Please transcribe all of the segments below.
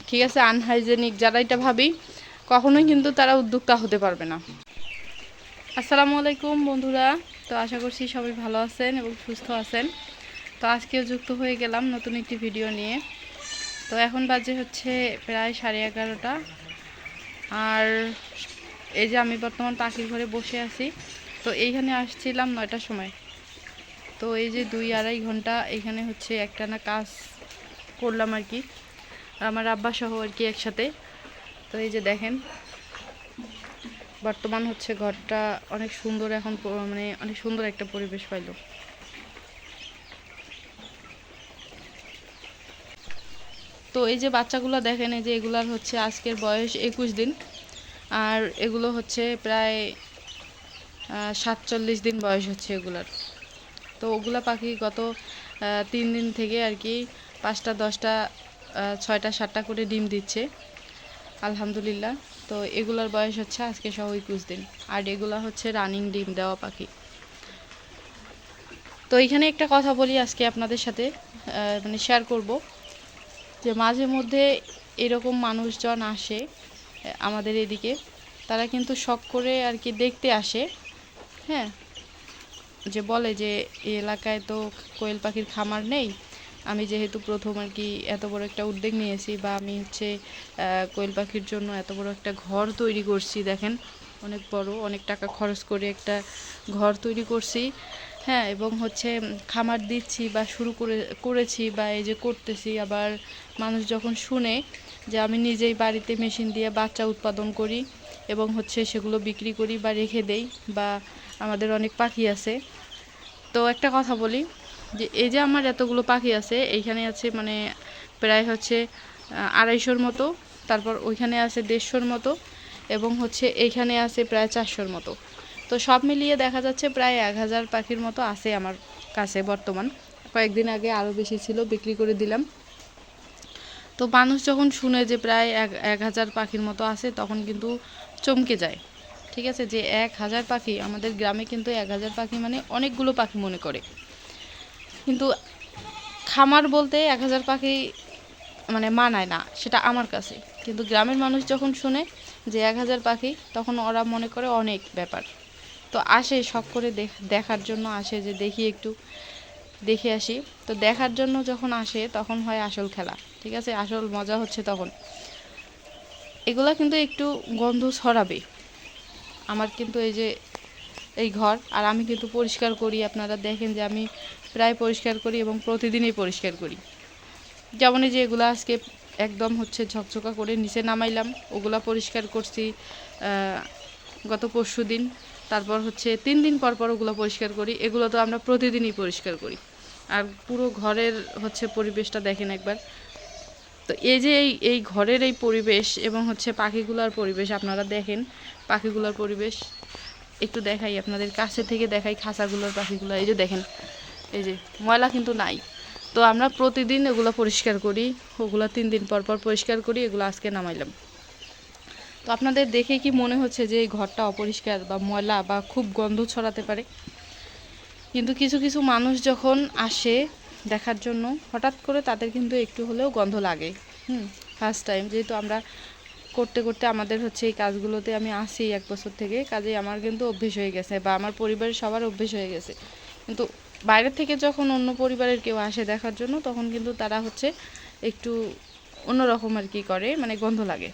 ঠিক আছে, আনহাইজেনিক যারা এটা ভাবি কখনোই কিন্তু তারা উদ্যোক্তা হতে পারবে না। আসসালামু আলাইকুম বন্ধুরা, তো আশা করছি সবাই ভালো আছেন এবং সুস্থ আছেন। তো আজকেও যুক্ত হয়ে গেলাম নতুন একটি ভিডিও নিয়ে। তো এখন বাজে হচ্ছে প্রায় 11:30, আর এই যে আমি বর্তমান পাখির ঘরে বসে আছি। তো এইখানে আসছিলাম 9টার সময়। তো এই যে 2-2.5 ঘন্টা এখানে হচ্ছে একটানা কাজ করলাম আর কি, আমার আব্বা সহ আর কি একসাথে। তো এই যে দেখেন বর্তমান হচ্ছে ঘরটা অনেক সুন্দর, এখন মানে অনেক সুন্দর একটা পরিবেশ পাইল। তো এই যে বাচ্চাগুলো দেখেন, এই যে এগুলার হচ্ছে আজকের বয়স 21 দিন, আর এগুলো হচ্ছে প্রায় 47 দিন বয়স হচ্ছে এগুলার। তো ওগুলা পাখি গত 3 দিন থেকে আর কি 5টা 10টা 6টা 7টা করে ডিম দিচ্ছে আলহামদুলিল্লাহ। তো এগুলার বয়স হচ্ছে আজকে সহ 21 দিন, আর এগুলা হচ্ছে রানিং ডিম দেওয়া পাখি। তো এখানে একটা কথা বলি আজকে আপনাদের সাথে, মানে শেয়ার করব, যে মাঝে মধ্যে এরকম মানুষজন আসে আমাদের এদিকে, তারা কিন্তু শখ করে আর কি দেখতে আসে। হ্যাঁ, যে বলে যে এই এলাকায় তো কোয়েল পাখির খামার নেই, আমি যেহেতু প্রথম আর কি এত বড় একটা উদ্যোগ নিয়েছি, বা আমি হচ্ছে কোয়েল পাখির জন্য এত বড় একটা ঘর তৈরি করছি, দেখেন অনেক বড়, অনেক টাকা খরচ করে একটা ঘর তৈরি করছি। হ্যাঁ, এবং হচ্ছে খামার দিচ্ছি বা করেছি বা এই যে করতেছি। আবার মানুষ যখন শুনে যে আমি নিজেই বাড়িতে মেশিন দিয়ে বাচ্চা উৎপাদন করি এবং হচ্ছে সেগুলো বিক্রি করি বা রেখে দেই, বা আমাদের অনেক পাখি আছে। তো একটা কথা বলি, যে এই যে আমার এতগুলো পাখি আছে, এইখানে আছে মানে প্রায় হচ্ছে 250-র মতো, তারপর ওইখানে আছে 150-র মতো, এবং হচ্ছে এইখানে আছে প্রায় 400-র মতো। তো সব মিলিয়ে দেখা যাচ্ছে প্রায় 1000 পাখির মতো আছে আমার কাছে বর্তমান। কয়েকদিন আগে আরও বেশি ছিল, বিক্রি করে দিলাম। তো মানুষ যখন শুনে যে প্রায় 1000 পাখির মতো আছে, তখন কিন্তু চমকে যায়। ঠিক আছে, যে 1000 পাখি, আমাদের গ্রামে কিন্তু 1000 পাখি মানে অনেকগুলো পাখি মনে করে। কিন্তু খামার বলতে 1000 পাখি মানে মানায় না, সেটা আমার কাছে। কিন্তু গ্রামের মানুষ যখন শুনে যে 1000 পাখি, তখন ওরা মনে করে অনেক ব্যাপার। তো আসে শখ করে দেখার জন্য আসে, যে দেখি একটু দেখে আসি। তো দেখার জন্য যখন আসে তখন হয় আসল খেলা। ঠিক আছে, আসল মজা হচ্ছে তখন। এগুলা কিন্তু একটু গন্ধ ছড়াবে। আমার কিন্তু এই যে এই ঘর, আর আমি কিন্তু পরিষ্কার করি, আপনারা দেখেন যে আমি প্রায় পরিষ্কার করি এবং প্রতিদিনই পরিষ্কার করি। যেমন এই যে এগুলো আজকে একদম হচ্ছে ঝকঝকা করে নিচে নামাইলাম, ওগুলা পরিষ্কার করছি গত পরশু দিন। তারপর হচ্ছে 3 দিন পর পর ওগুলো পরিষ্কার করি। এগুলো তো আমরা প্রতিদিনই পরিষ্কার করি। আর পুরো ঘরের হচ্ছে পরিবেশটা দেখেন একবার। তো এই যে এই ঘরের এই পরিবেশ এবং হচ্ছে পাখিগুলোর পরিবেশ, আপনারা দেখেন পাখিগুলোর পরিবেশ একটু দেখাই, আপনাদের কাছে থেকে দেখাই খাঁচাগুলোর পাখিগুলো। এই যে দেখেন, এই যে ময়লা কিন্তু নাই। তো আমরা প্রতিদিন এগুলো পরিষ্কার করি, ওগুলো 3 দিন পর পর পরিষ্কার করি। এগুলো আজকে নামাইলাম। তো আপনাদের দেখে কি মনে হচ্ছে যে এই ঘরটা অপরিষ্কার বা ময়লা বা খুব গন্ধ ছড়াতে পারে? কিন্তু কিছু কিছু মানুষ যখন আসে দেখার জন্য, হঠাৎ করে তাদের কিন্তু একটু হলেও গন্ধ লাগে। ফার্স্ট টাইম যেহেতু আমরা করতে করতে আমাদের হচ্ছে এই কাজগুলোতে আমি আসি 1 বছর থেকে, কাজেই আমার কিন্তু অভ্যেস হয়ে গেছে, বা আমার পরিবারের সবার অভ্যেস হয়ে গেছে। কিন্তু বাইরে থেকে যখন অন্য পরিবারের কেউ আসে দেখার জন্য, তখন কিন্তু তারা হচ্ছে একটু অন্যরকম আর কি করে, মানে গন্ধ লাগে।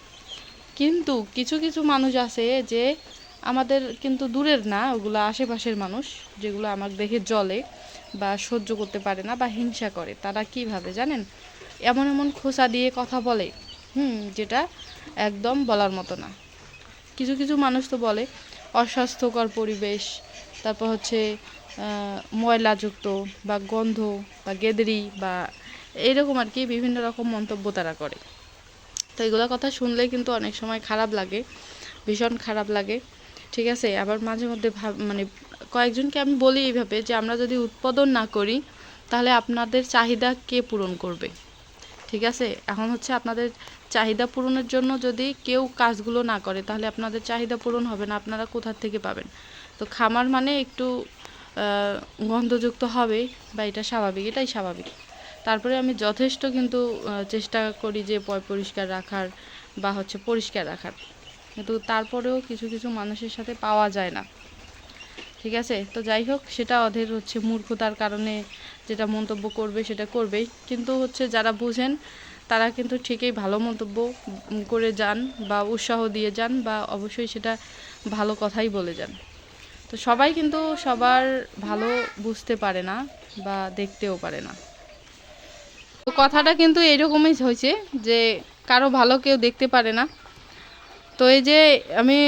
কিন্তু কিছু কিছু মানুষ আছে যে আমাদের কিন্তু দূরের না, ওগুলো আশেপাশের মানুষ, যেগুলো আমার দেখে জ্বলে বা সহ্য করতে পারে না বা হিংসা করে। তারা কীভাবে জানেন? এমন এমন খোঁচা দিয়ে কথা বলে, যেটা একদম বলার মতো না। কিছু কিছু মানুষ তো বলে অস্বাস্থ্যকর পরিবেশ, তারপর হচ্ছে ময়লাযুক্ত বা গন্ধ বা গেদরি বা এইরকম আর কি বিভিন্ন রকম মন্তব্য তারা করে। তো এগুলো কথা শুনলে কিন্তু অনেক সময় খারাপ লাগে, ভীষণ খারাপ লাগে। ঠিক আছে, আবার মাঝে মধ্যে মানে কয়েকজনকে আমি বলি এইভাবে, যে আমরা যদি উৎপাদন না করি তাহলে আপনাদের চাহিদা কে পূরণ করবে? ঠিক আছে, এখন হচ্ছে আপনাদের চাহিদা পূরণের জন্য যদি কেউ কাজগুলো না করে, তাহলে আপনাদের চাহিদা পূরণ হবে না, আপনারা কোথা থেকে পাবেন? তো খামার মানে একটু গন্ধযুক্ত হবে, বা এটা স্বাভাবিক, এটাই স্বাভাবিক। তারপরে আমি যথেষ্ট কিন্তু চেষ্টা করি যে পরিষ্কার রাখার বা হচ্ছে পরিষ্কার রাখার, কিন্তু তারপরেও কিছু কিছু মানুষের সাথে পাওয়া যায় না। ঠিক আছে, তো যাই হোক, সেটা ওদের হচ্ছে মূর্খতার কারণে যেটা মন্তব্য করবে সেটা করবেই, কিন্তু হচ্ছে যারা বুঝেন তারা কিন্তু ঠিকই ভালো মন্তব্য করে যান বা উৎসাহ দিয়ে যান, বা অবশ্যই সেটা ভালো কথাই বলে যান। তো সবাই কিন্তু সবার ভালো বুঝতে পারে না বা দেখতেও পারে না। তো কথাটা কিন্তু এরকমই হয়েছে যে কারো ভালো কেউ দেখতে পারে না। তো এই যে আমি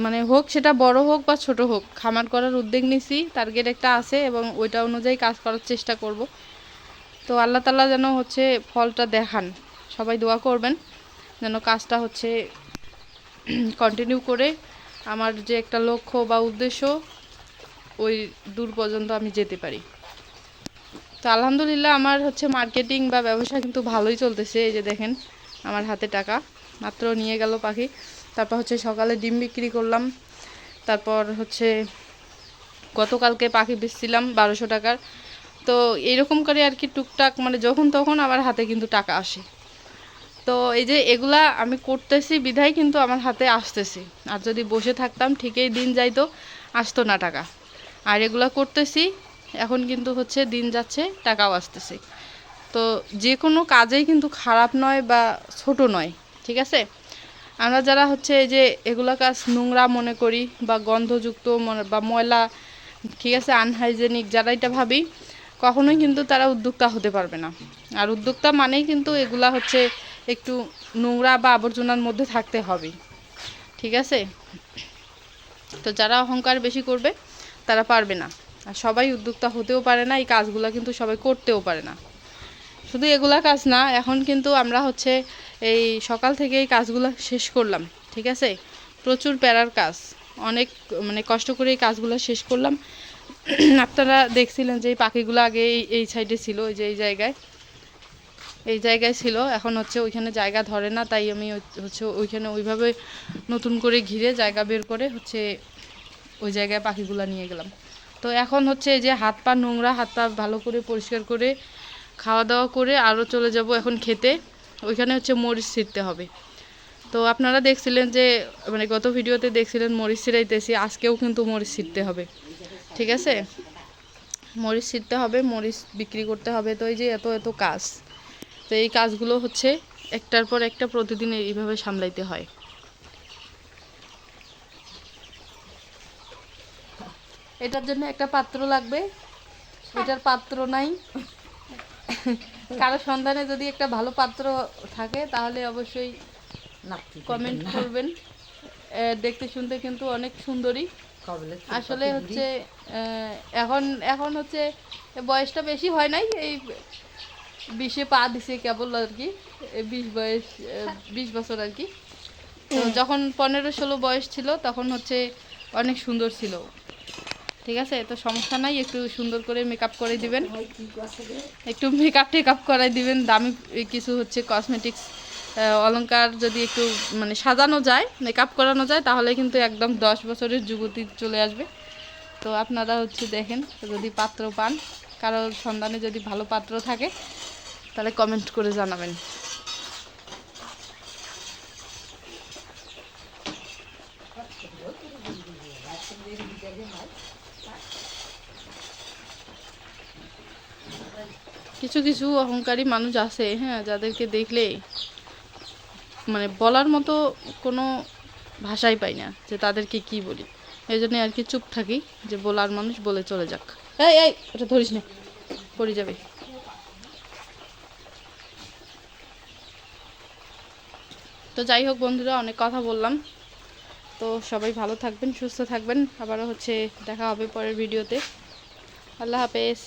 মানে হোক সেটা বড় হোক বা ছোট হোক, খামার করার উদ্যোগ নিছি, টার্গেট একটা আছে এবং ওইটা অনুযায়ী কাজ করার চেষ্টা করব। তো আল্লাহ তাআলা যেন হচ্ছে ফলটা দেখান, সবাই দোয়া করবেন যেন কাজটা হচ্ছে কন্টিনিউ করে আমার যে একটা লক্ষ্য বা উদ্দেশ্য ওই দূর পর্যন্ত আমি যেতে পারি। তো আলহামদুলিল্লাহ আমার হচ্ছে মার্কেটিং বা ব্যবসা কিন্তু ভালোই চলতেছে। এই যে দেখেন আমার হাতে টাকা মাত্র নিয়ে গেল পাখি। তারপর হচ্ছে সকালে ডিম বিক্রি করলাম, তারপর হচ্ছে গতকালকে পাখি বেচছিলাম 1200 টাকার। তো এইরকম করে আর কি টুকটাক মানে যখন তখন আমার হাতে কিন্তু টাকা আসে। তো এই যে এগুলা আমি করতেছি বিধায় কিন্তু আমার হাতে আসতেছে, আর যদি বসে থাকতাম ঠিকই দিন যাইতো, আসতো না টাকা। আর এগুলা করতেছি এখন কিন্তু হচ্ছে দিন যাচ্ছে, টাকাও আসতেছে। তো যে কোনো কাজেই কিন্তু খারাপ নয় বা ছোট নয়, ঠিক আছে। আমরা যারা হচ্ছে এই যে এগুলা কাজ নোংরা মনে করি বা গন্ধযুক্ত বা ময়লা, ঠিক আছে, আনহাইজেনিক, যারা এটা ভাবি কখনোই কিন্তু তারা উদ্যোক্তা হতে পারবে না। আর উদ্যোক্তা মানেই কিন্তু এগুলা হচ্ছে একটু নোংরা বা আবর্জনার মধ্যে থাকতে হবে, ঠিক আছে। তো যারা অহংকার বেশি করবে তারা পারবে না, আর সবাই উদ্যোক্তা হতেও পারে না, এই কাজগুলো কিন্তু সবাই করতেও পারে না। শুধু এগুলা কাজ না, এখন কিন্তু আমরা হচ্ছে এই সকাল থেকে এই কাজগুলো শেষ করলাম, ঠিক আছে। প্রচুর প্যারার কাজ, অনেক মানে কষ্ট করে এই কাজগুলো শেষ করলাম। আপনারা দেখছিলেন যে এই পাখিগুলো আগে এই সাইডে ছিল, ওই যে এই জায়গায় ছিল, এখন হচ্ছে ওইখানে জায়গা ধরে না, তাই আমি হচ্ছে ওইখানে ওইভাবে নতুন করে ঘিরে জায়গা বের করে হচ্ছে ওই জায়গায় পাখিগুলো নিয়ে গেলাম। তো এখন হচ্ছে এই যে হাত পা নোংরা, হাত পা ভালো করে পরিষ্কার করে খাওয়া দাওয়া করে আরও চলে যাব এখন খেতে। ওইখানে হচ্ছে মরিচ ছিঁড়তে হবে। তো আপনারা দেখছিলেন যে মানে গত ভিডিওতে দেখছিলেন মরিচ ছিঁড়াইতেছি, আজকেও কিন্তু মরিচ ছিঁড়তে হবে, ঠিক আছে। মরিচ ছিঁড়তে হবে, মরিচ বিক্রি করতে হবে। তো এই যে এত এত কাজ, তো এই কাজগুলো হচ্ছে একটার পর একটা প্রতিদিন এইভাবে সামলাইতে হয়। এটার জন্য একটা পাত্র লাগবে, এটার পাত্র নাই। কারো সন্ধানে যদি একটা ভালো পাত্র থাকে তাহলে অবশ্যই কমেন্ট করবেন। দেখতে শুনতে কিন্তু অনেক সুন্দরী। আসলে হচ্ছে এখন এখন হচ্ছে বয়সটা বেশি হয় নাই, এই 20-এ পা দিছে কেবল আর কি, 20 বছর আর কি। তো যখন 15-16 বয়স ছিল তখন হচ্ছে অনেক সুন্দর ছিল, ঠিক আছে। তো সমস্যা নাই, একটু সুন্দর করে মেকআপ করে দিবেন, একটু টেকআপ করাই দিবেন। দামি কিছু হচ্ছে কসমেটিক্স অলংকার যদি একটু মানে সাজানো যায়, মেকআপ করানো যায়, তাহলে কিন্তু একদম 10 বছরের যুবতী চলে আসবে। তো আপনারা হচ্ছে দেখেন, যদি পাত্র পান, কারোর সন্ধানে যদি ভালো পাত্র থাকে তাহলে কমেন্ট করে জানাবেন। কিছু কিছু অহংকারী মানুষ আছে, হ্যাঁ, যাদেরকে দেখলে মানে বলার মতো কোনো ভাষাই পাই না যে তাদেরকে কি বলি। এই জন্য আর কি চুপ থাকি, যে বলার মানুষ বলে চলে যাক। এই এই ওটা ধরিস না, পড়ে যাবে। তো যাই হোক বন্ধুরা, অনেক কথা বললাম। তো সবাই ভালো থাকবেন, সুস্থ থাকবেন। আবারও হচ্ছে দেখা হবে পরের ভিডিওতে। আল্লাহ হাফেজ।